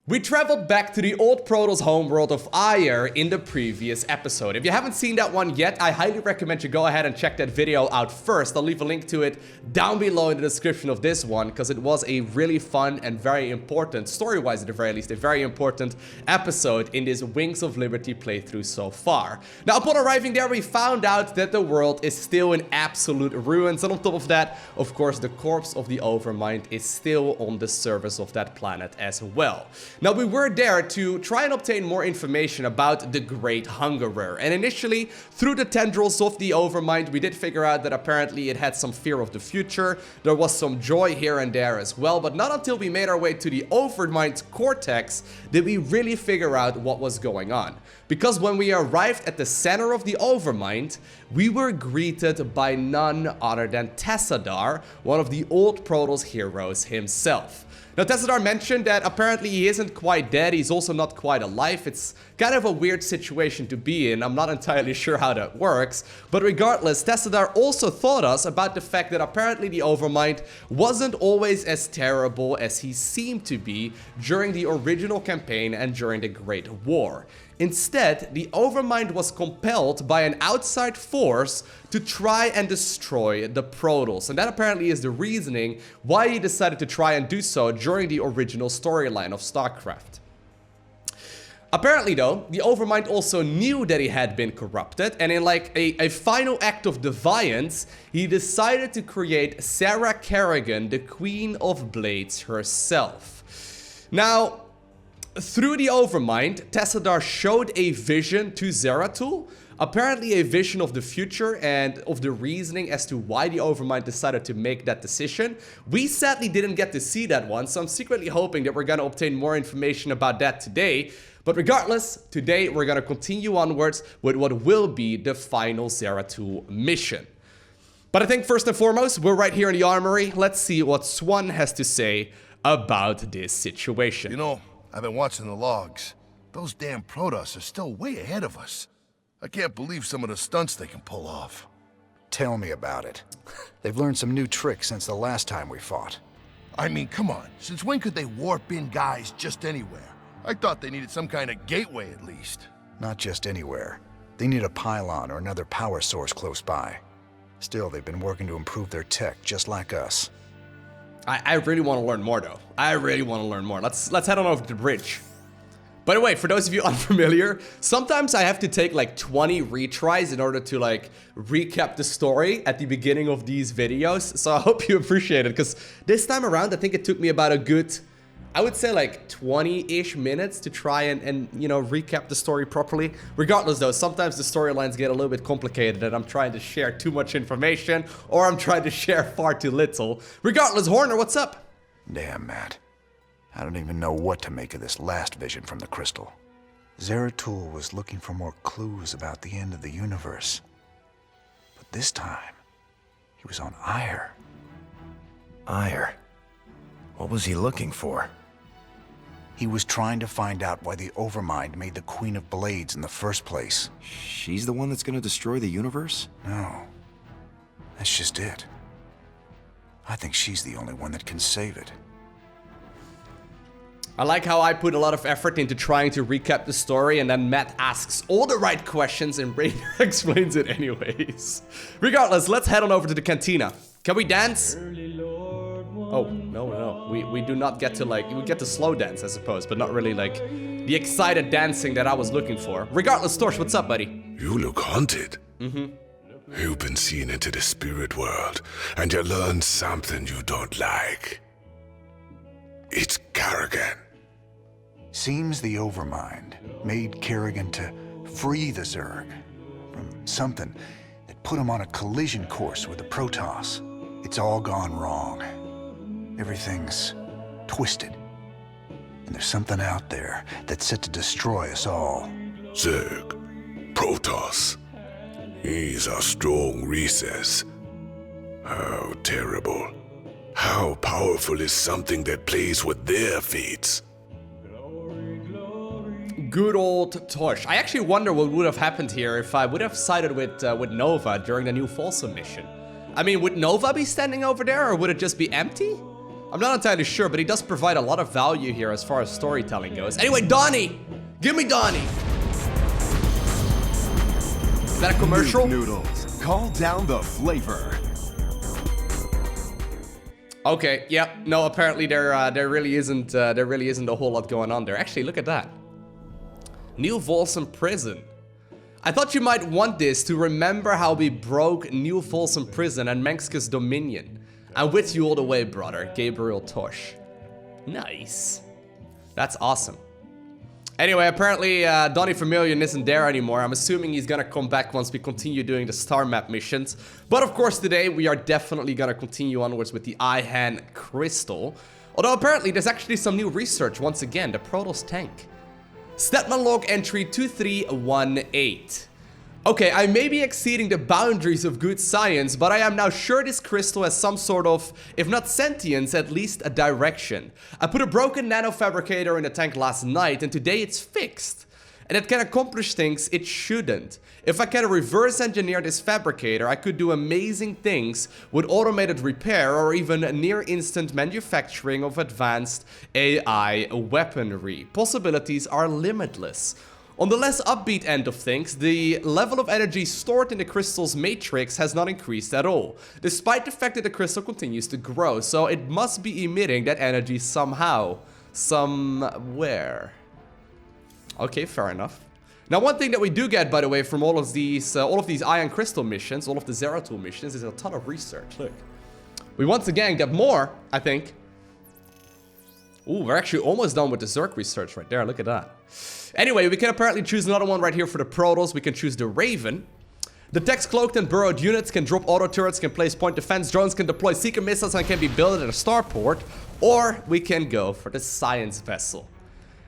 We traveled back to the old Protoss homeworld of Aiur in the previous episode. If you haven't seen that one yet, I highly recommend you go ahead and check that video out first. I'll leave a link to it down below in the description of this one, because it was a really fun and very important, story-wise at the very least, a very important episode in this Wings of Liberty playthrough so far. Now, upon arriving there, we found out that the world is still in absolute ruins, and on top of that, of course, the corpse of the Overmind is still on the surface of that planet as well. Now, we were there to try and obtain more information about the Great Hungerer, and initially, through the tendrils of the Overmind, we did figure out that apparently it had some fear of the future. There was some joy here and there as well, but not until we made our way to the Overmind's cortex did we really figure out what was going on. Because when we arrived at the center of the Overmind, we were greeted by none other than Tessadar, one of the old Protoss heroes himself. Now, Tessadar mentioned that apparently he isn't quite dead, he's also not quite alive. It's kind of a weird situation to be in, I'm not entirely sure how that works. But regardless, Tessadar also taught us about the fact that apparently the Overmind wasn't always as terrible as he seemed to be during the original campaign and during the Great War. Instead, the Overmind was compelled by an outside force to try and destroy the Protoss, and that apparently is the reasoning why he decided to try and do so during the original storyline of StarCraft. Apparently though, the Overmind also knew that he had been corrupted, and in like a final act of defiance, he decided to create Sarah Kerrigan, the Queen of Blades herself. Now, through the Overmind, Tessadar showed a vision to Zeratul, apparently a vision of the future and of the reasoning as to why the Overmind decided to make that decision. We sadly didn't get to see that one, so I'm secretly hoping that we're going to obtain more information about that today. But regardless, today we're going to continue onwards with what will be the final Zeratul mission. But I think first and foremost, we're right here in the armory. Let's see what Swan has to say about this situation. You know, I've been watching the logs. Those damn Protoss are still way ahead of us. I can't believe some of the stunts they can pull off. Tell me about it. They've learned some new tricks since the last time we fought. I mean, come on. Since when could they warp in guys just anywhere? I thought they needed some kind of gateway at least. Not just anywhere. They need a pylon or another power source close by. Still, they've been working to improve their tech just like us. I really want to learn more though. I really want to learn more. Let's head on over to the bridge. By the way, for those of you unfamiliar, sometimes I have to take like 20 retries in order to like recap the story at the beginning of these videos. So I hope you appreciate it, because this time around, I think it took me about a good, I would say like 20-ish minutes to try and you know, recap the story properly. Regardless though, sometimes the storylines get a little bit complicated and I'm trying to share too much information or I'm trying to share far too little. Regardless, Horner, what's up? Damn, Matt. I don't even know what to make of this last vision from the crystal. Zeratul was looking for more clues about the end of the universe. But this time, he was on Aiur. Aiur? What was he looking for? He was trying to find out why the Overmind made the Queen of Blades in the first place. She's the one that's gonna destroy the universe? No. That's just it. I think she's the only one that can save it. I like how I put a lot of effort into trying to recap the story and then Matt asks all the right questions and Rainer explains it anyways. Regardless, let's head on over to the cantina. Can we dance? Oh, no. We do not get to like, we get to slow dance, I suppose, but not really like the excited dancing that I was looking for. Regardless, Torch, what's up, buddy? You look haunted. Mm-hmm. You've been seen into the spirit world, and you learned something you don't like. It's Kerrigan. Seems the Overmind made Kerrigan to free the Zerg from something that put him on a collision course with the Protoss. It's all gone wrong. Everything's twisted. And there's something out there that's set to destroy us all. Zerg. Protoss. He's a strong recess. How terrible. How powerful is something that plays with their fates? Good old Tosh. I actually wonder what would have happened here if I would have sided with Nova during the new Folsom mission. I mean, would Nova be standing over there or would it just be empty? I'm not entirely sure, but he does provide a lot of value here as far as storytelling goes. Anyway, Donnie! Give me Donnie! Is that a commercial? Noodles. Call down the flavor. Okay, yep. No, apparently there really isn't a whole lot going on there. Actually, look at that. New Folsom Prison. I thought you might want this to remember how we broke New Folsom Prison and Menxke's Dominion. I'm with you all the way, brother. Gabriel Tosh. Nice. That's awesome. Anyway, apparently Donnie Vermillion isn't there anymore. I'm assuming he's gonna come back once we continue doing the star map missions. But of course today we are definitely gonna continue onwards with the Ihan Crystal. Although apparently there's actually some new research once again, the Protoss tank. Statman log entry 2318. Okay, I may be exceeding the boundaries of good science, but I am now sure this crystal has some sort of, if not sentience, at least a direction. I put a broken nanofabricator in the tank last night, and today it's fixed. And it can accomplish things it shouldn't. If I can reverse engineer this fabricator, I could do amazing things with automated repair or even near instant manufacturing of advanced AI weaponry. Possibilities are limitless. On the less upbeat end of things, the level of energy stored in the crystal's matrix has not increased at all, despite the fact that the crystal continues to grow, so it must be emitting that energy somehow, somewhere. Okay, fair enough. Now, one thing that we do get, by the way, from all of these Iron Crystal missions, all of the Zeratul missions, is a ton of research. Look, we once again get more, I think. Ooh, we're actually almost done with the Zerg research right there. Look at that. Anyway, we can apparently choose another one right here for the Protoss. We can choose the Raven. Detects cloaked and burrowed units, can drop auto turrets, can place point defense, drones can deploy seeker missiles, and can be built at a starport. Or we can go for the Science Vessel.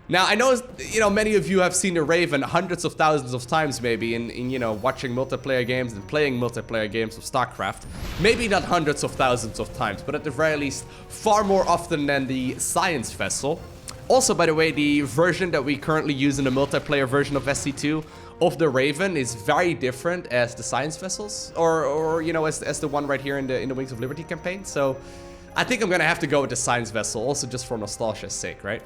Now, I know, many of you have seen the Raven hundreds of thousands of times maybe in watching multiplayer games and playing multiplayer games of StarCraft. Maybe not hundreds of thousands of times, but at the very least, far more often than the Science Vessel. Also, by the way, the version that we currently use in the multiplayer version of SC2 of the Raven is very different as the Science Vessels, or as the one right here in the Wings of Liberty campaign. So, I think I'm gonna have to go with the Science Vessel, also just for nostalgia's sake, right?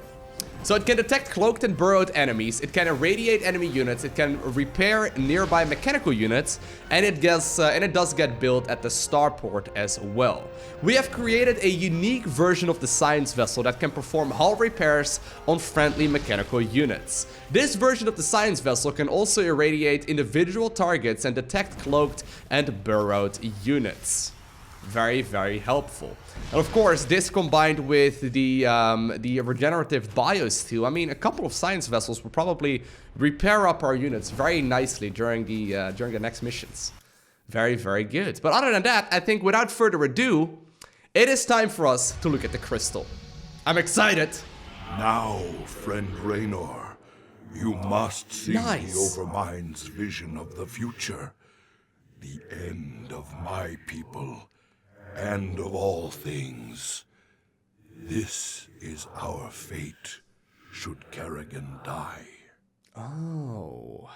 So it can detect cloaked and burrowed enemies, it can irradiate enemy units, it can repair nearby mechanical units, and it does get built at the starport as well. We have created a unique version of the Science Vessel that can perform hull repairs on friendly mechanical units. This version of the Science Vessel can also irradiate individual targets and detect cloaked and burrowed units. Very, very helpful. And of course, this combined with the regenerative bios too. I mean, a couple of Science Vessels will probably repair up our units very nicely during the next missions. Very, very good. But other than that, I think without further ado, it is time for us to look at the crystal. I'm excited. Now, friend Raynor, you must see Nice. the Overmind's vision of the future. The end of my people. And of all things, this is our fate, should Kerrigan die. Oh.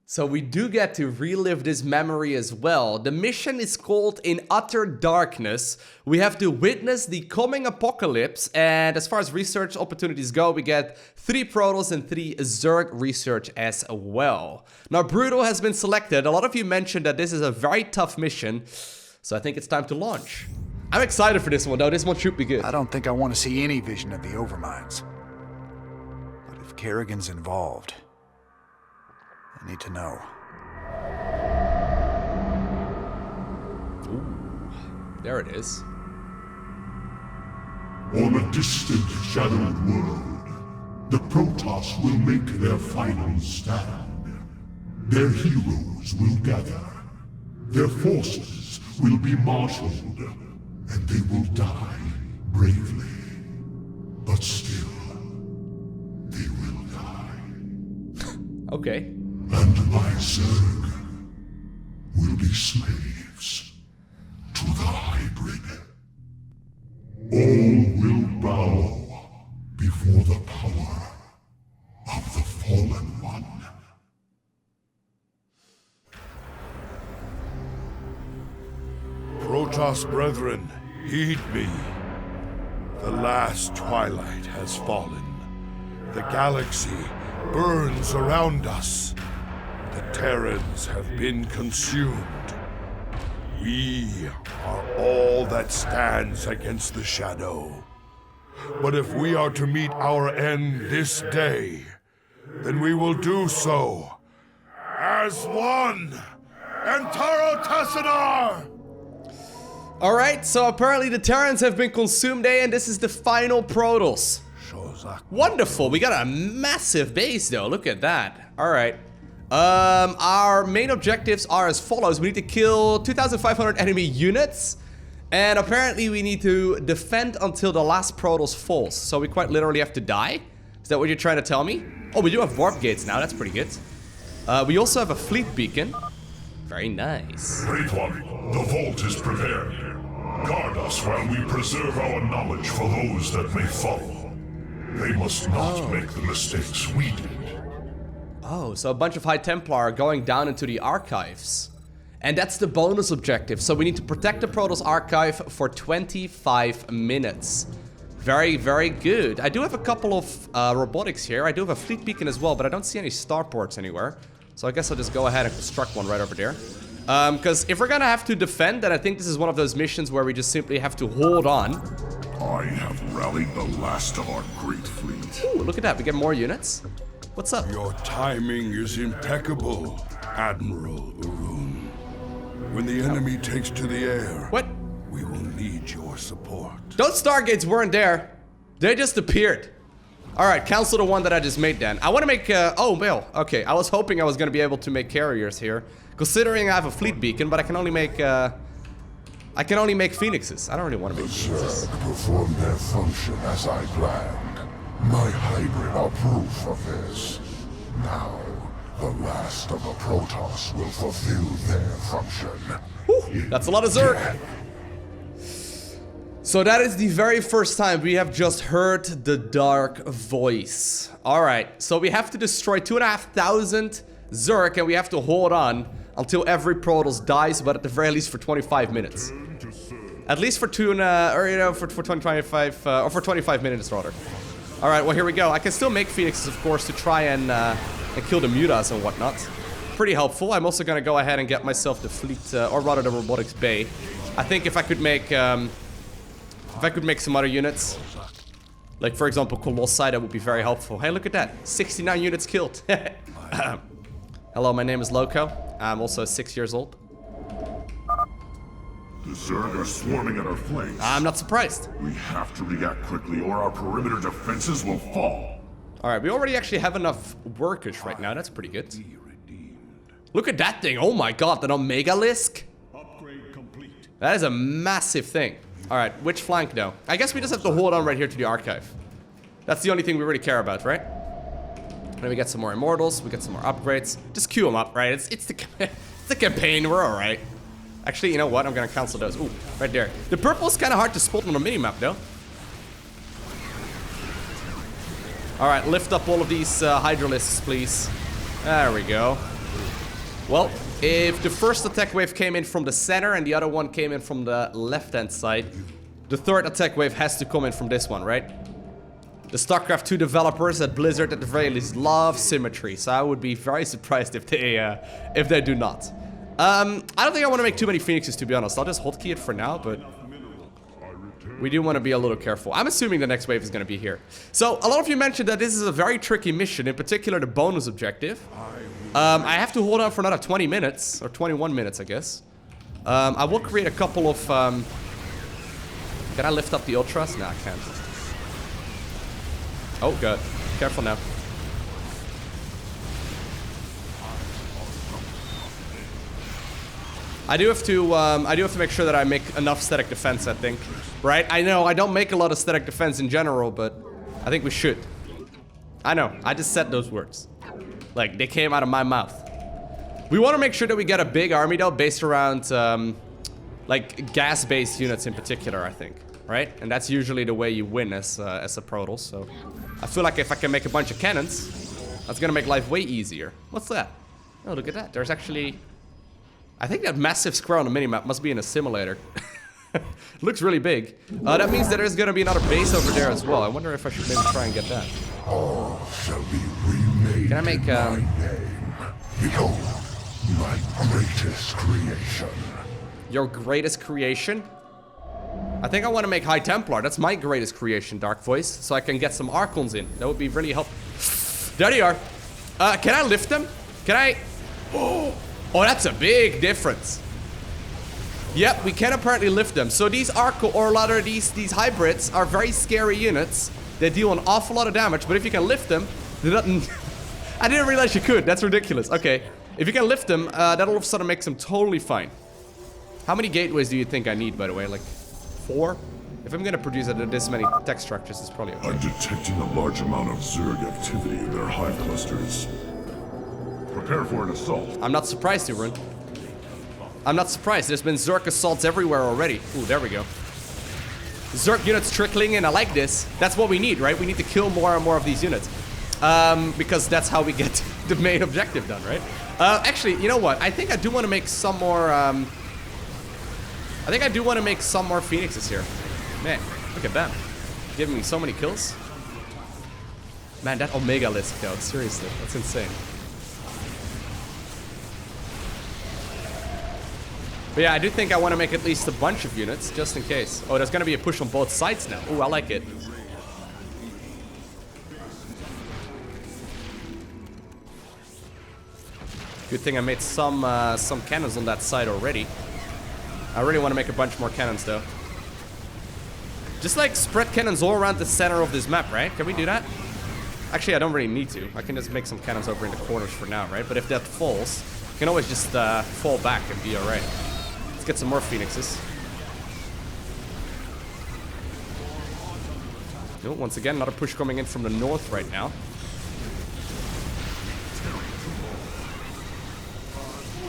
So we do get to relive this memory as well. The mission is called In Utter Darkness. We have to witness the coming apocalypse, and as far as research opportunities go, we get 3 Protoss and 3 Zerg research as well. Now, Brutal has been selected. A lot of you mentioned that this is a very tough mission. So I think it's time to launch. I'm excited for this one, though. This one should be good. I don't think I want to see any vision of the Overminds. But if Kerrigan's involved, I need to know. Ooh, there it is. On a distant, shadowed world, the Protoss will make their final stand. Their heroes will gather. Their forces will be marshaled, and they will die bravely. But still, they will die. Okay. And my Zerg will be slaves to the hybrid. All will bow before the power of the Fallen One. Protoss brethren, Heed me. The last twilight has fallen. The galaxy burns around us. The Terrans have been consumed. We are all that stands against the shadow. But if we are to meet our end this day, then we will do so as one. Antaro Tassadar! Alright, so apparently the Terrans have been consumed, and this is the final Protoss. Wonderful, we got a massive base though, look at that. Alright. Our main objectives are as follows. We need to kill 2,500 enemy units. And apparently we need to defend until the last Protoss falls. So we quite literally have to die? Is that what you're trying to tell me? Oh, we do have warp gates now, that's pretty good. We also have a fleet beacon. Very nice. Great One, the vault is prepared. Guard us while we preserve our knowledge for those that may follow. They must not make the mistakes we did. Oh, so a bunch of High Templar are going down into the archives. And that's the bonus objective. So we need to protect the Protoss archive for 25 minutes. Very, very good. I do have a couple of robotics here. I do have a fleet beacon as well, but I don't see any starports anywhere. So I guess I'll just go ahead and construct one right over there. Because if we're gonna have to defend, then I think this is one of those missions where we just simply have to hold on. I have rallied the last of our great fleet. Ooh, look at that. We get more units. What's up? Your timing is impeccable, Admiral Urun. When the enemy takes to the air, What? we will need your support. Those Stargates weren't there. They just appeared. Alright, cancel the one that I just made then. I want to make, oh, well, okay. I was hoping I was going to be able to make carriers here. Considering I have a fleet beacon, but I can only make, phoenixes. I don't really want to make phoenixes. Zerg performed their function as I planned. My hybrid are proof of this. Now, the last of the Protoss will fulfill their function. Whew, that's a lot of Zerg. So that is the very first time we have just heard the dark voice. Alright, so we have to destroy 2,500 Zerg and we have to hold on until every Protoss dies, but at the very least for 25 minutes. At least for for 25, or for 25 minutes rather. Alright, well here we go. I can still make phoenixes, of course, to try and kill the mutas and whatnot. Pretty helpful. I'm also gonna go ahead and get myself the fleet, or rather the robotics bay. I think if I could make some other units, like for example Colossi, that would be very helpful. Hey, look at that, 69 units killed. Hello, my name is Lowko. I'm also 6 years old. The Zerg are swarming at our flanks. I'm not surprised. We have to react quickly or our perimeter defenses will fall. Alright, we already actually have enough workers right now. That's pretty good. Look at that thing. Oh my god, that Omegalisk. Upgrade complete. That is a massive thing. Alright, which flank though? I guess we just have to hold on right here to the archive. That's the only thing we really care about, right? Then we get some more immortals, we get some more upgrades. Just queue them up, right? It's the campaign, we're alright. Actually, you know what? I'm gonna cancel those. Ooh, right there. The purple is kind of hard to spot on the minimap though. Alright, lift up all of these hydralisks, please. There we go. Well, if the first attack wave came in from the center and the other one came in from the left-hand side, the third attack wave has to come in from this one, right? The StarCraft 2 developers at Blizzard at the very least love symmetry, so I would be very surprised if they do not. I don't think I want to make too many phoenixes, to be honest. I'll just hotkey it for now, but we do want to be a little careful. I'm assuming the next wave is going to be here. So, a lot of you mentioned that this is a very tricky mission, in particular the bonus objective. I have to hold on for another 20 minutes, or 21 minutes, I guess. I will create a couple of, can I lift up the Ultras? No, I can't. Oh, God. Careful now. I do have to make sure that I make enough static defense, I think. Right? I know, I don't make a lot of static defense in general, but I think we should. I know, I just said those words. Like, they came out of my mouth. We want to make sure that we get a big army, though, based around, like, gas-based units in particular, I think. Right? And that's usually the way you win as a Protoss, so... I feel like if I can make a bunch of cannons, that's gonna make life way easier. What's that? Oh, look at that. There's actually... I think that massive square on the minimap must be in a simulator. Looks really big. That means that there's gonna be another base over there as well. I wonder if I should maybe try and get that. All shall be remade. Can I make, in my name. Behold, my greatest creation. Your greatest creation? I think I want to make High Templar. That's my greatest creation, Dark Voice. So I can get some Archons in. That would be really helpful. There they are. Can I lift them? Can I? Oh, that's a big difference. Yep, we can apparently lift them. So these or rather these hybrids are very scary units. They deal an awful lot of damage, but if you can lift them, they don't... I didn't realize you could. That's ridiculous. Okay, if you can lift them, that all of a sudden makes them totally fine. How many gateways do you think I need, by the way? Like 4? If I'm gonna produce this many tech structures, it's probably okay. I'm detecting a large amount of Zerg activity in their hive clusters. Prepare for an assault. I'm not surprised, Uran. I'm not surprised. There's been Zerg assaults everywhere already. Ooh, there we go. Zerg units trickling in. I like this. That's what we need, right? We need to kill more and more of these units. Because that's how we get the main objective done, right? Actually, you know what? I think I do want to make some more, I think I do want to make some more Phoenixes here. Man, look at them. Giving me so many kills. Man, that Omega list, though. Seriously, that's insane. But yeah, I do think I want to make at least a bunch of units, just in case. Oh, there's going to be a push on both sides now. Ooh, I like it. Good thing I made some cannons on that side already. I really want to make a bunch more cannons, though. Just like spread cannons all around the center of this map, right? Can we do that? Actually, I don't really need to. I can just make some cannons over in the corners for now, right? But if that falls, you can always just fall back and be alright. Let's get some more Phoenixes. Oh, once again, another push coming in from the north right now.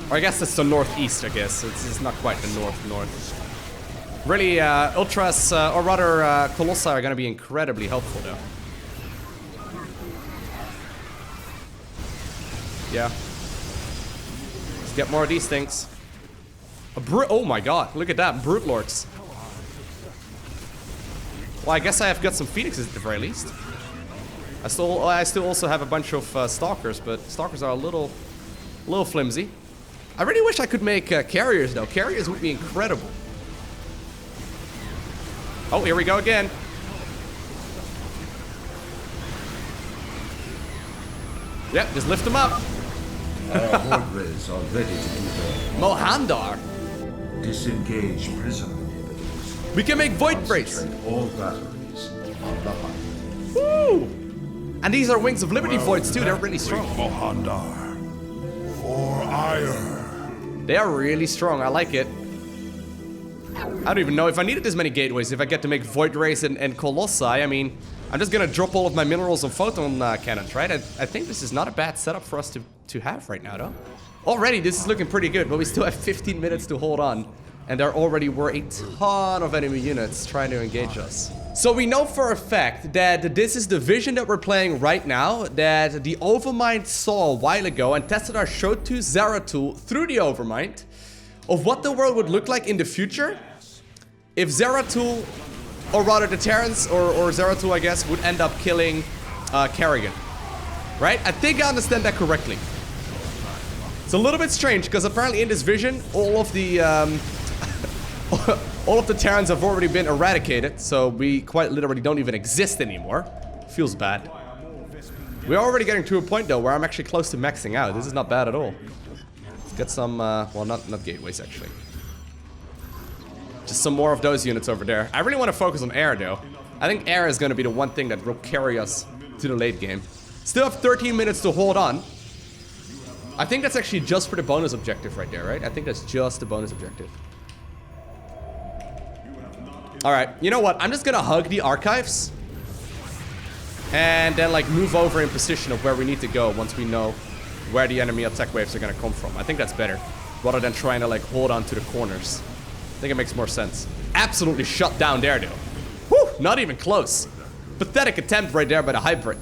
Or I guess it's the northeast, I guess. It's not quite the north. Really, Ultras, or rather, Colossi are going to be incredibly helpful, though. Yeah. Let's get more of these things. Oh my god, look at that, Brute Lords. Well, I guess I have got some Phoenixes at the very least. I still also have a bunch of Stalkers, but Stalkers are a little flimsy. I really wish I could make Carriers, though. Carriers would be incredible. Oh, here we go again. Yep, just lift them up. Our Hordres are ready to do their Mohandar. disengage prisoner inhibitors. We can make Void Brace. Concentrate all batteries on the hive. Woo! And these are Wings of Liberty Voids too. They're really strong. Mohandar. For ire. They are really strong. I like it. I don't even know if I needed this many gateways. If I get to make Void Race and Colossi, I mean, I'm just gonna drop all of my minerals on photon cannons, right? I think this is not a bad setup for us to have right now, though. Already, this is looking pretty good, but we still have 15 minutes to hold on. And there already were a ton of enemy units trying to engage us. So we know for a fact that this is the vision that we're playing right now, that the Overmind saw a while ago, and Tessadar showed to Zeratul through the Overmind of what the world would look like in the future if Zeratul, or rather the Terrans, or Zeratul, I guess, would end up killing Kerrigan. Right? I think I understand that correctly. It's a little bit strange, because apparently in this vision, all of the Terrans have already been eradicated, so we quite literally don't even exist anymore. Feels bad. We're already getting to a point, though, where I'm actually close to maxing out. This is not bad at all. Let's get some, well, not gateways, actually. Just some more of those units over there. I really want to focus on air, though. I think air is going to be the one thing that will carry us to the late game. Still have 13 minutes to hold on. I think that's actually just for the bonus objective right there, right? I think that's just the bonus objective. Alright, you know what? I'm just gonna hug the archives. And then, like, move over in position of where we need to go once we know where the enemy attack waves are gonna come from. I think that's better. Rather than trying to, like, hold on to the corners. I think it makes more sense. Absolutely shut down there, though. Whew! Not even close. Pathetic attempt right there by the hybrid.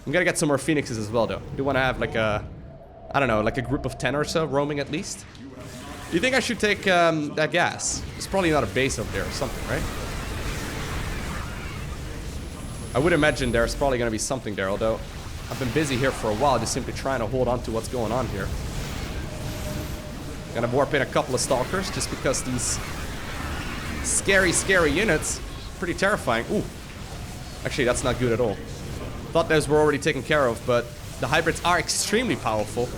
I'm gonna get some more Phoenixes as well, though. I do want to have, like, a... I don't know, like a group of 10 or so roaming at least. You think I should take that gas? There's probably not a base up there or something, right? I would imagine there's probably going to be something there, although I've been busy here for a while just simply trying to hold on to what's going on here. Gonna warp in a couple of stalkers just because these scary units, pretty terrifying. Ooh, actually that's not good at all. Thought those were already taken care of, but the hybrids are extremely powerful.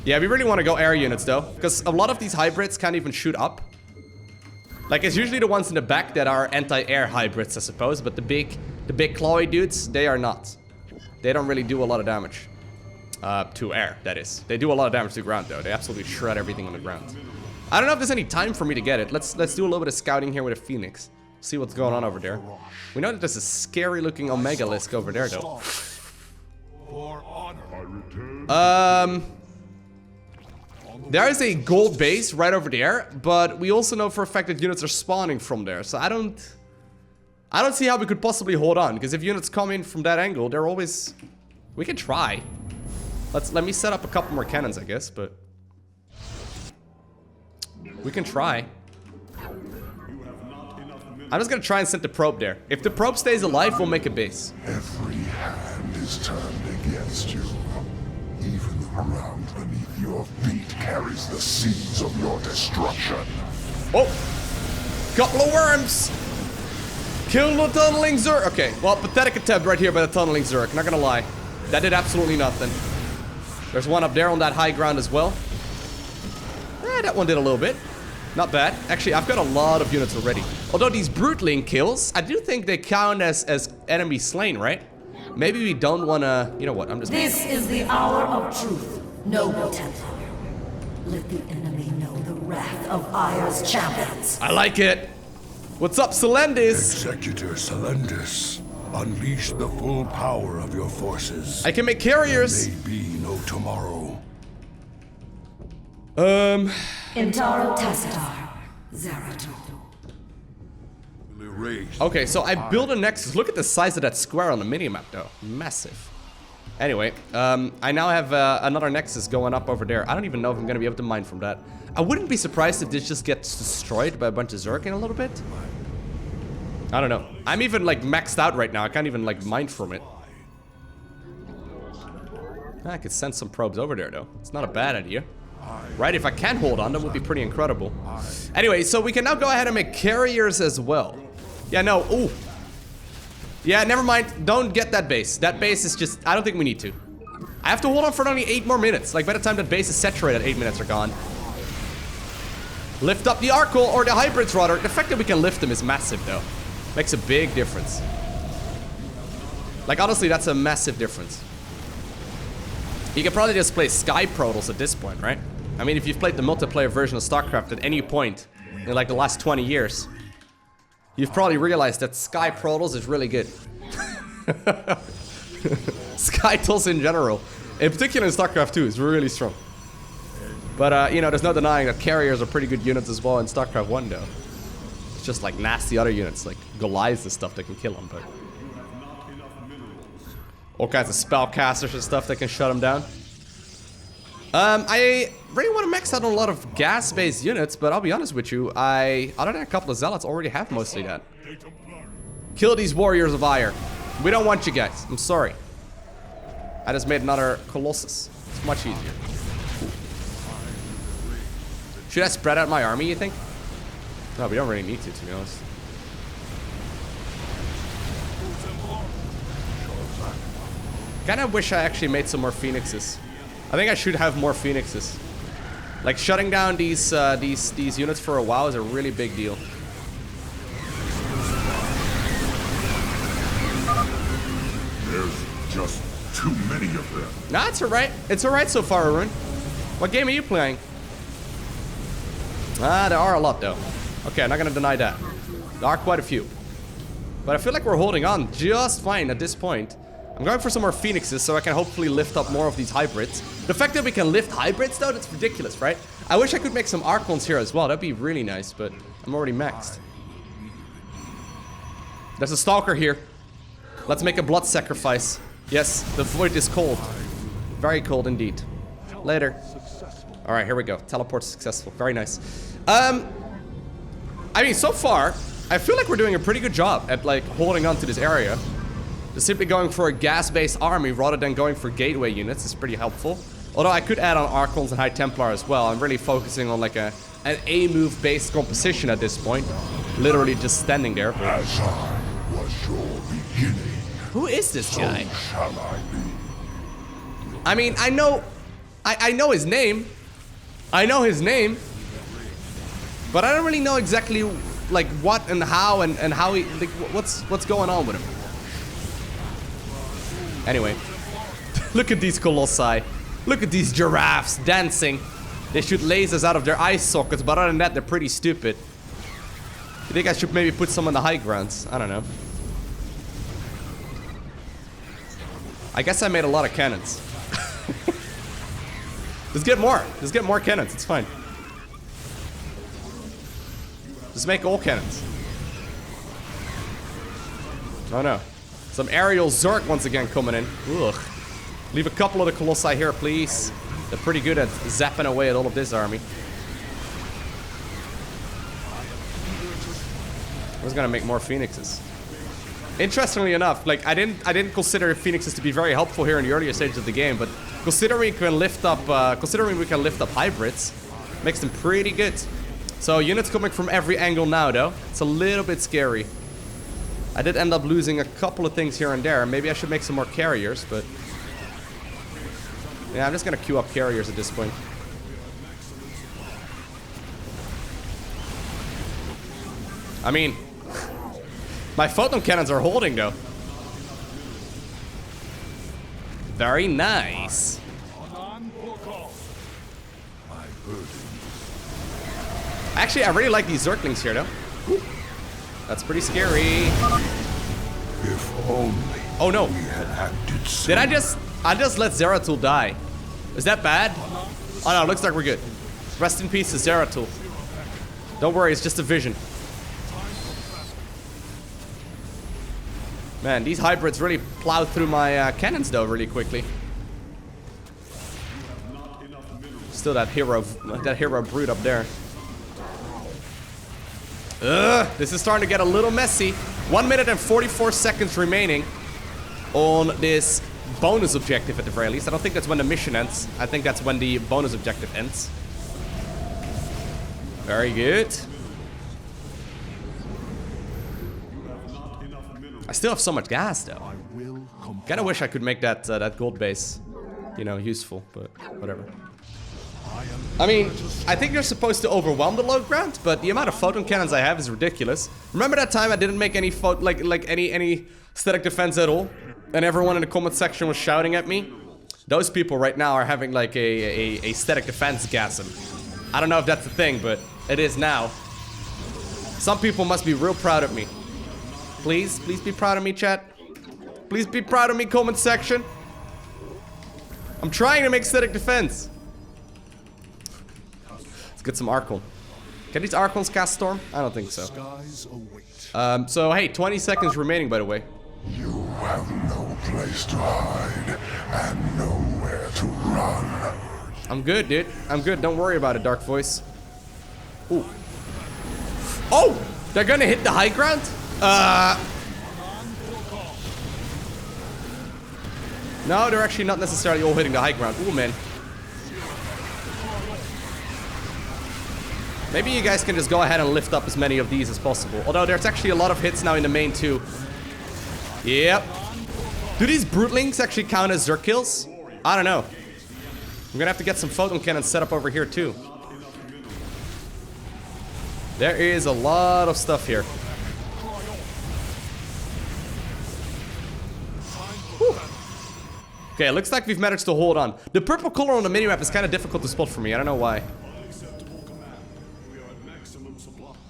Yeah, we really want to go air units though, because a lot of these hybrids can't even shoot up. Like, it's usually the ones in the back that are anti-air hybrids, I suppose, but the big clawy dudes, they are not. They don't really do a lot of damage. To air, that is. They do a lot of damage to the ground, though. They absolutely shred everything on the ground. I don't know if there's any time for me to get it. Let's do a little bit of scouting here with a Phoenix. See what's going on over there. We know that there's a scary-looking Omega-Lisk over there, though. There is a gold base right over there, but we also know for a fact that units are spawning from there. So I don't see how we could possibly hold on, because if units come in from that angle, they're always... We can try. Let me set up a couple more cannons, I guess, but... We can try. I'm just gonna try and send the probe there. If the probe stays alive, we'll make a base. Every hand is turned against you. Even the ground beneath your feet carries the seeds of your destruction. Oh! Couple of worms! Kill the tunneling Zerg! Okay, well, pathetic attempt right here by the tunneling Zerg, not gonna lie. That did absolutely nothing. There's one up there on that high ground as well. That one did a little bit. Not bad. Actually, I've got a lot of units already. Although these Brutling kills, I do think they count as enemy slain, right? Maybe we don't want to... You know what, I'm just... This is the hour of truth, noble Templar. Let the enemy know the wrath of Ire's champions. I like it. What's up, Selendis? Executor Selendis, unleash the full power of your forces. I can make carriers. There may be no tomorrow. Intaro Tacitar, Zeratul. Okay, so I built a nexus. Look at the size of that square on the minimap, though. Massive. Anyway, I now have another nexus going up over there. I don't even know if I'm going to be able to mine from that. I wouldn't be surprised if this just gets destroyed by a bunch of Zerg in a little bit. I don't know. I'm even, like, maxed out right now. I can't even, like, mine from it. I could send some probes over there, though. It's not a bad idea. Right, if I can hold on, that would be pretty incredible. Anyway, so we can now go ahead and make carriers as well. Yeah, no, ooh. Yeah, never mind, don't get that base. That base is just, I don't think we need to. I have to hold on for only 8 more minutes. Like, by the time that base is saturated, 8 minutes are gone. Lift up the Arkle, or the hybrids rather. The fact that we can lift them is massive, though. Makes a big difference. Like, honestly, that's a massive difference. You can probably just play Sky Protals at this point, right? I mean, if you've played the multiplayer version of StarCraft at any point in like the last 20 years, you've probably realized that Sky Protals is really good. Sky Tools in general, in particular in StarCraft 2, is really strong. But, you know, there's no denying that carriers are pretty good units as well in StarCraft 1, though. It's just like nasty other units, like Goliaths and stuff that can kill them, but... all kinds of spellcasters and stuff that can shut them down. I really want to max out on a lot of gas-based units, but I'll be honest with you, other than a couple of zealots, already have mostly that. Kill these warriors of ire. We don't want you guys. I'm sorry. I just made another Colossus. It's much easier. Should I spread out my army, you think? No, we don't really need to be honest. Kinda wish I actually made some more Phoenixes. I think I should have more Phoenixes. Like, shutting down these units for a while is a really big deal. There's just too many of them. Nah, it's alright. It's alright so far, Arun. What game are you playing? Ah, there are a lot, though. Okay, I'm not gonna deny that. There are quite a few. But I feel like we're holding on just fine at this point. I'm going for some more Phoenixes so I can hopefully lift up more of these hybrids. The fact that we can lift hybrids, though, that's ridiculous, right? I wish I could make some Archons here as well. That'd be really nice, but I'm already maxed. There's a Stalker here. Let's make a blood sacrifice. Yes, the void is cold. Very cold indeed. Later. All right, here we go. Teleport successful. Very nice. I mean, so far, I feel like we're doing a pretty good job at, like, holding on to this area. Just simply going for a gas-based army rather than going for gateway units is pretty helpful. Although I could add on Archons and High Templar as well. I'm really focusing on, like, an A-move based composition at this point. Literally just standing there. As I was your beginning, Who is this guy? shall I be. I mean, I know his name. I know his name. But I don't really know exactly, like, what and how and how he, like, what's going on with him. Anyway, look at these colossi. Look at these giraffes dancing. They shoot lasers out of their eye sockets, but other than that, they're pretty stupid. You think I should maybe put some on the high grounds? I don't know. I guess I made a lot of cannons. Just get more. Just get more cannons. It's fine. Just make all cannons. Oh no. Some aerial Zerg once again coming in. Ugh. Leave a couple of the Colossi here, please. They're pretty good at zapping away at all of this army. I was gonna make more Phoenixes. Interestingly enough, like I didn't consider Phoenixes to be very helpful here in the earlier stages of the game, but considering we can lift up hybrids, makes them pretty good. So units coming from every angle now, though. It's a little bit scary. I did end up losing a couple of things here and there. Maybe I should make some more carriers, but yeah, I'm just gonna queue up carriers at this point. I mean, my photon cannons are holding though. Very nice. Actually, I really like these Zerglings here though. That's pretty scary. If only oh no. we had acted Did I just let Zeratul die? Is that bad? Oh no, looks like we're good. Rest in peace to Zeratul. Don't worry, it's just a vision. Man, these hybrids really plowed through my cannons though really quickly. Still that hero brood up there. Ugh, this is starting to get a little messy. 1 minute and 44 seconds remaining on this bonus objective at the very least. I don't think that's when the mission ends. I think that's when the bonus objective ends. Very good. I still have so much gas though. Kinda wish I could make that that gold base, you know, useful, but whatever. I mean, I think you're supposed to overwhelm the low ground, but the amount of photon cannons I have is ridiculous. Remember that time I didn't make any any static defense at all, and everyone in the comment section was shouting at me? Those people right now are having like a static defense gasm. I don't know if that's the thing, but it is now. Some people must be real proud of me. Please be proud of me, chat. Please be proud of me, comment section. I'm trying to make static defense. Let's get some Archon. Can these Archons cast Storm? I don't think so. So hey, 20 seconds remaining, by the way. You have no place to hide and nowhere to run. I'm good, dude. I'm good. Don't worry about it, Dark Voice. Ooh. Oh! They're gonna hit the high ground? No, they're actually not necessarily all hitting the high ground. Ooh, man. Maybe you guys can just go ahead and lift up as many of these as possible. Although there's actually a lot of hits now in the main too. Yep. Do these Brootlings actually count as Zerg kills? I don't know. I'm gonna have to get some photon cannons set up over here too. There is a lot of stuff here. Whew. Okay, it looks like we've managed to hold on. The purple color on the minimap is kind of difficult to spot for me. I don't know why.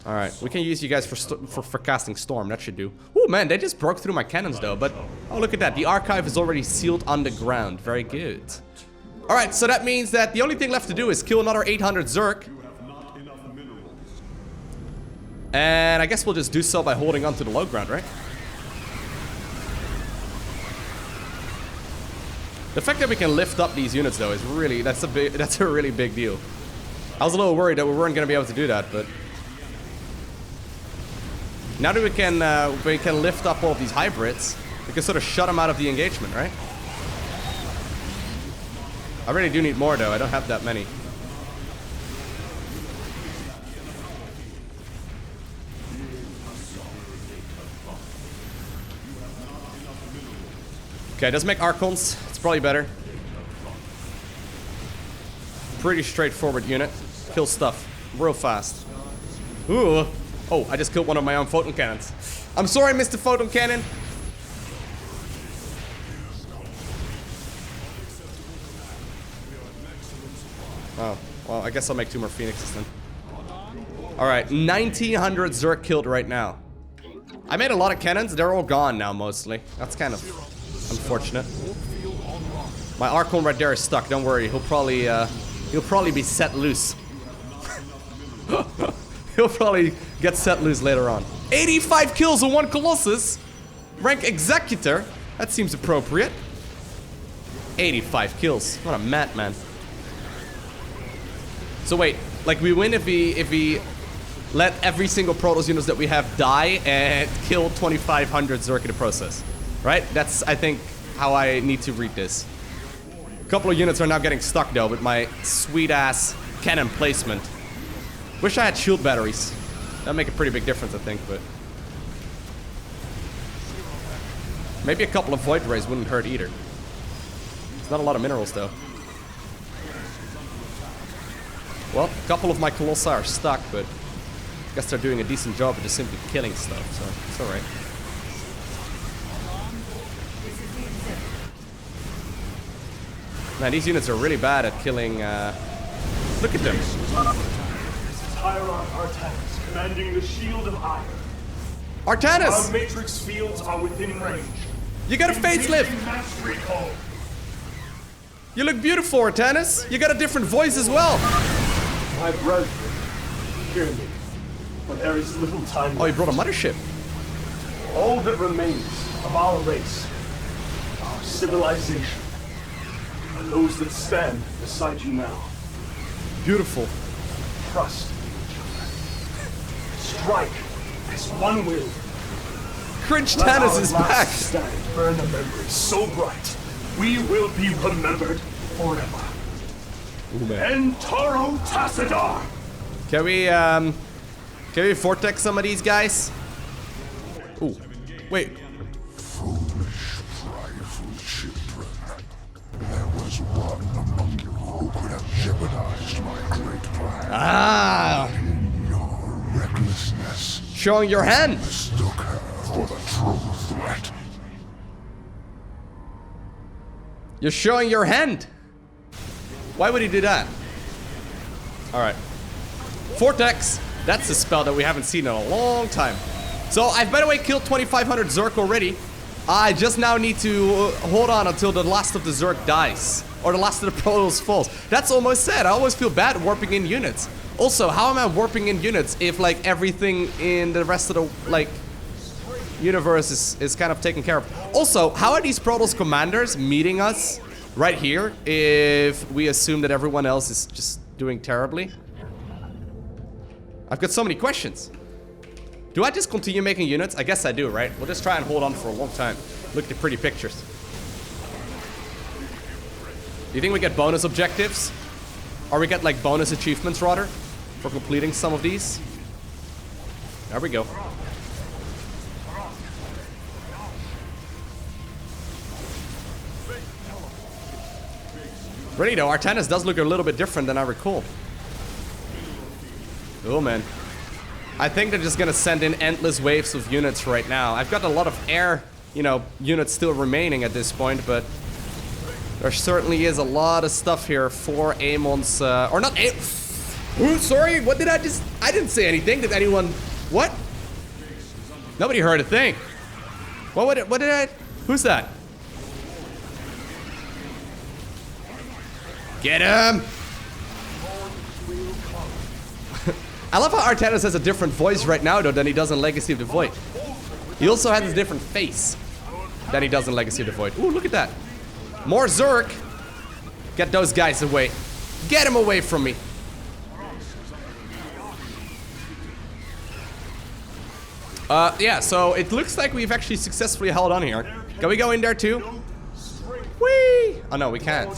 Alright, we can use you guys for casting Storm. That should do. Oh man, they just broke through my cannons though. But, oh look at that. The archive is already sealed on the ground. Very good. Alright, so that means that the only thing left to do is kill another 800 Zerg. And I guess we'll just do so by holding on to the low ground, right? The fact that we can lift up these units, though, is really, that's a really big deal. I was a little worried that we weren't going to be able to do that, but now that we can lift up all of these hybrids, we can sort of shut them out of the engagement, right? I really do need more, though. I don't have that many. Okay, it does make Archons. It's probably better. Pretty straightforward unit. Kill stuff real fast. Ooh. Oh, I just killed one of my own photon cannons. I'm sorry, Mr. Photon Cannon. Oh, well, I guess I'll make 2 more Phoenixes then. Alright, 1900 Zerg killed right now. I made a lot of cannons. They're all gone now, mostly. That's kind of unfortunate. My Archon right there is stuck. Don't worry. He'll probably be set loose. He'll probably get set loose later on. 85 kills on 1 Colossus. Rank Executor. That seems appropriate. 85 kills. What a madman. So wait, like we win if we let every single Protoss units that we have die and kill 2,500 Zerg in the process. Right? That's, I think, how I need to read this. A couple of units are now getting stuck, though, with my sweet-ass cannon placement. Wish I had shield batteries. That'd make a pretty big difference, I think, but... maybe a couple of Void Rays wouldn't hurt either. It's not a lot of minerals, though. Well, a couple of my Colossi are stuck, but... I guess they're doing a decent job of just simply killing stuff, so it's alright. Man, these units are really bad at killing, look at them. This is Hierarch Artanis, commanding the Shield of Iron. Artanis! Our matrix fields are within range. You got a facelift! Mastery call. You look beautiful, Artanis! You got a different voice as well! My brethren, hear me. But there is little time. Oh, you brought a mothership. All that remains of our race, our civilization, are those that stand beside you now. Beautiful. Trust each other. Strike as one will. Cringe Tannis is back. Stand burn a memory so bright, we will be remembered forever. Ooh, man. Entaro Tassadar. Can we vortex some of these guys? Ooh, wait. Foolish, prideful children. There was one among you who could have jeopardized my great plan. Ah! In your recklessness, Showing your hand. mistook her for the true threat. You're showing your hand. Why would he do that? Alright. Vortex. That's a spell that we haven't seen in a long time. So I've, by the way, killed 2,500 Zerg already. I just now need to hold on until the last of the Zerg dies. Or the last of the Protoss falls. That's almost sad. I always feel bad warping in units. Also, how am I warping in units if, like, everything in the rest of the, like, universe is kind of taken care of? Also, how are these Protoss commanders meeting us right here if we assume that everyone else is just doing terribly? I've got so many questions. Do I just continue making units? I guess I do, right? We'll just try and hold on for a long time. Look at the pretty pictures. Do you think we get bonus objectives? Or we get, like, bonus achievements, rather? For completing some of these? There we go. Really, though, Artanis does look a little bit different than I recall. Oh, man. I think they're just gonna send in endless waves of units right now. I've got a lot of air, you know, units still remaining at this point, but there certainly is a lot of stuff here for Amon's, or not A- Ooh, sorry, what did I just... I didn't say anything. Did anyone... What? Nobody heard a thing. What did I... Who's that? Get him! I love how Artanis has a different voice right now, though, than he does in Legacy of the Void. He also has a different face than he does in Legacy of the Void. Ooh, look at that. More Zerg. Get those guys away. Get them away from me. Yeah, so it looks like we've actually successfully held on here. Can we go in there too? Whee! Oh no, we can't.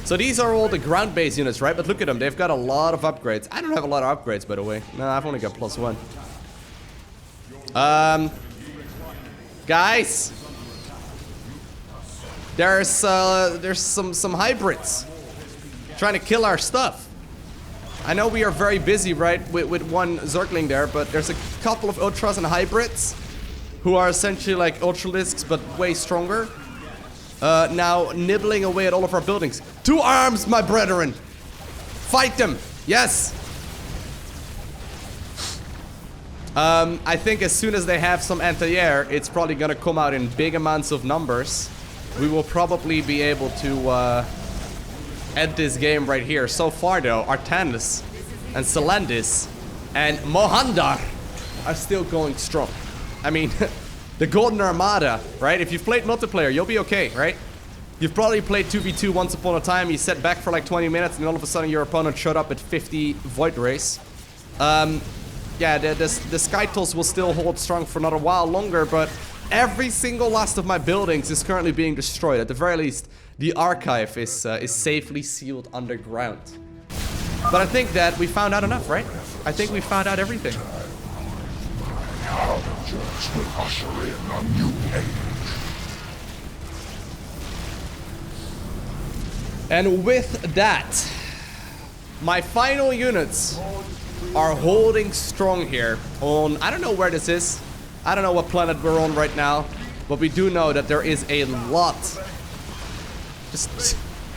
So these are all the ground-based units, right? But look at them, they've got a lot of upgrades. I don't have a lot of upgrades, by the way. No, I've only got +1. Guys, there's some hybrids trying to kill our stuff. I know we are very busy, right, with one Zergling there, but there's a couple of Ultras and hybrids who are essentially like Ultralisks, but way stronger. Now nibbling away at all of our buildings. 2 arms, my brethren! Fight them! Yes! I think as soon as they have some anti-air, it's probably gonna come out in big amounts of numbers. We will probably be able to end this game right here. So far though, Artanis and Celandis and Mohandar are still going strong. I mean, the Golden Armada, right? If you've played multiplayer, you'll be okay, right? You've probably played 2v2 once upon a time, you sat back for like 20 minutes and all of a sudden your opponent showed up at 50 Void Rays. Yeah, the Skytools will still hold strong for another while longer, but every single last of my buildings is currently being destroyed. At the very least, the archive is safely sealed underground. But I think that we found out enough, right? I think we found out everything. And with that, my final units are holding strong here on, I don't know where this is. I don't know what planet we're on right now, but we do know that there is a lot.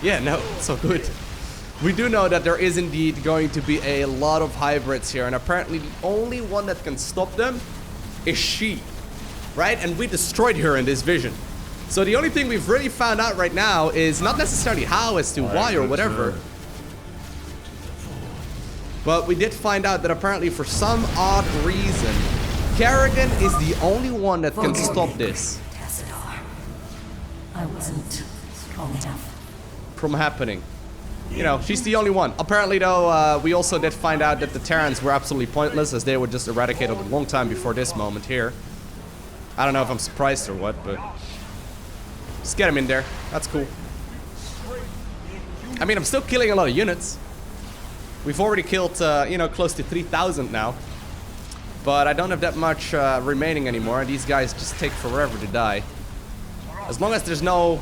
Yeah, no, it's so good. We do know that there is indeed going to be a lot of hybrids here, and apparently the only one that can stop them is she, right? And we destroyed her in this vision. So the only thing we've really found out right now is not necessarily how as to why or whatever. But we did find out that apparently for some odd reason, Kerrigan is the only one that can stop this. I wasn't strong enough from happening. You know, she's the only one. Apparently though, we also did find out that the Terrans were absolutely pointless, as they were just eradicated a long time before this moment here. I don't know if I'm surprised or what, but just get him in there. That's cool. I mean, I'm still killing a lot of units. We've already killed, you know, close to 3,000 now. But I don't have that much remaining anymore. These guys just take forever to die. As long as there's no...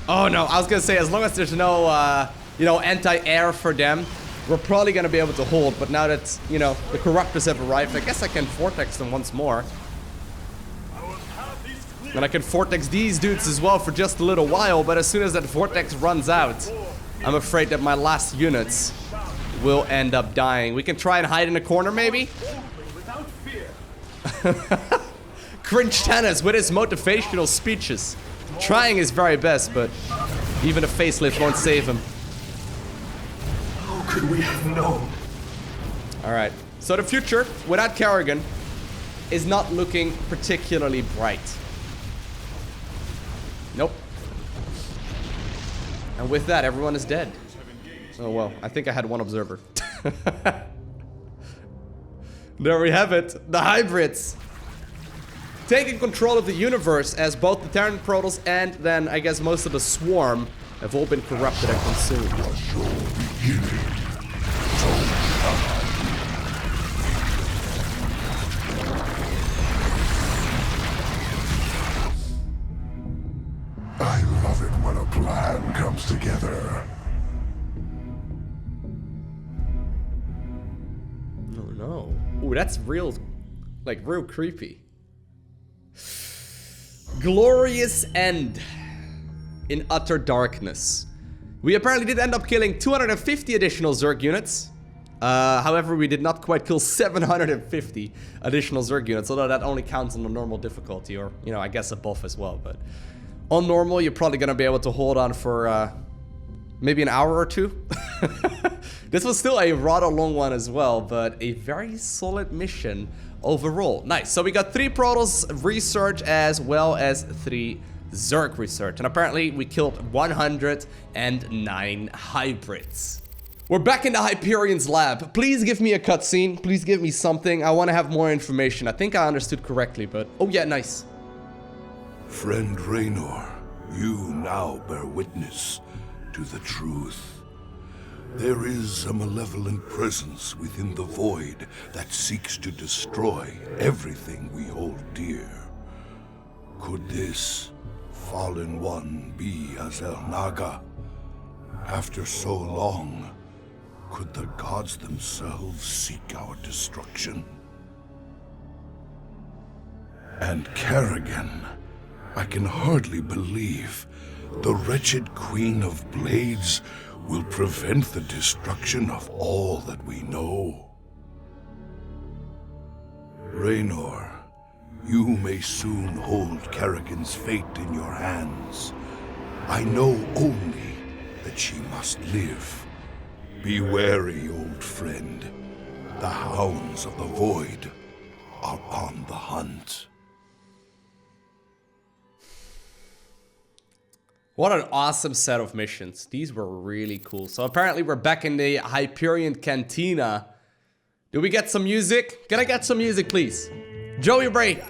Oh no, I was gonna say, as long as there's no, you know, anti-air for them, we're probably gonna be able to hold. But now that, you know, the Corruptors have arrived, I guess I can Vortex them once more. And I can Vortex these dudes as well for just a little while, but as soon as that Vortex runs out, I'm afraid that my last units will end up dying. We can try and hide in a corner, maybe? Cringe Tannis with his motivational speeches. Trying his very best, but even a facelift won't save him. How could we have known? Alright, so the future, without Kerrigan, is not looking particularly bright. Nope. And with that, everyone is dead. Oh well, I think I had one observer. There we have it, the hybrids. Taking control of the universe, as both the Terran Protoss and then, I guess, most of the Swarm have all been corrupted and consumed. I love it when a plan comes together. Oh no. Ooh, that's real, like, real creepy. Glorious end in utter darkness. We apparently did end up killing 250 additional Zerg units. However, we did not quite kill 750 additional Zerg units, although that only counts on the normal difficulty, or, you know, I guess above as well. But on normal, you're probably gonna be able to hold on for maybe an hour or two. This was still a rather long one as well, but a very solid mission overall. Nice. So we got 3 Protoss research as well as 3 Zerg research. And apparently we killed 109 hybrids. We're back in the Hyperion's lab. Please give me a cutscene. Please give me something. I want to have more information. I think I understood correctly, but... Oh yeah, nice. Friend Raynor, you now bear witness to the truth. There is a malevolent presence within the void that seeks to destroy everything we hold dear. Could this fallen one be Azel Naga? After so long, could the gods themselves seek our destruction? And Kerrigan, I can hardly believe the wretched Queen of Blades will prevent the destruction of all that we know. Raynor, you may soon hold Kerrigan's fate in your hands. I know only that she must live. Be wary, old friend. The hounds of the void are on the hunt. What an awesome set of missions. These were really cool. So apparently we're back in the Hyperion Cantina. Do we get some music? Can I get some music, please? Joey Bray.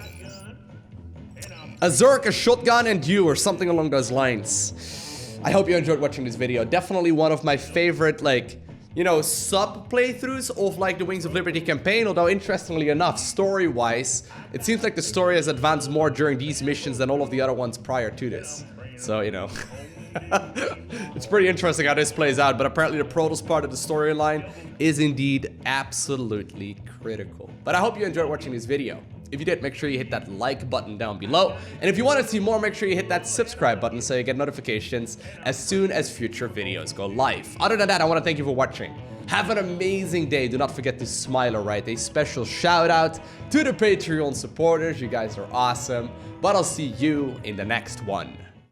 A Zerg, a shotgun, and you, or something along those lines. I hope you enjoyed watching this video. Definitely one of my favorite, like, you know, sub-playthroughs of, like, the Wings of Liberty campaign. Although, interestingly enough, story-wise, it seems like the story has advanced more during these missions than all of the other ones prior to this. So, you know, it's pretty interesting how this plays out, but apparently the Protoss part of the storyline is indeed absolutely critical. But I hope you enjoyed watching this video. If you did, make sure you hit that like button down below. And if you want to see more, make sure you hit that subscribe button so you get notifications as soon as future videos go live. Other than that, I want to thank you for watching. Have an amazing day. Do not forget to smile, alright? A special shout out to the Patreon supporters. You guys are awesome. But I'll see you in the next one.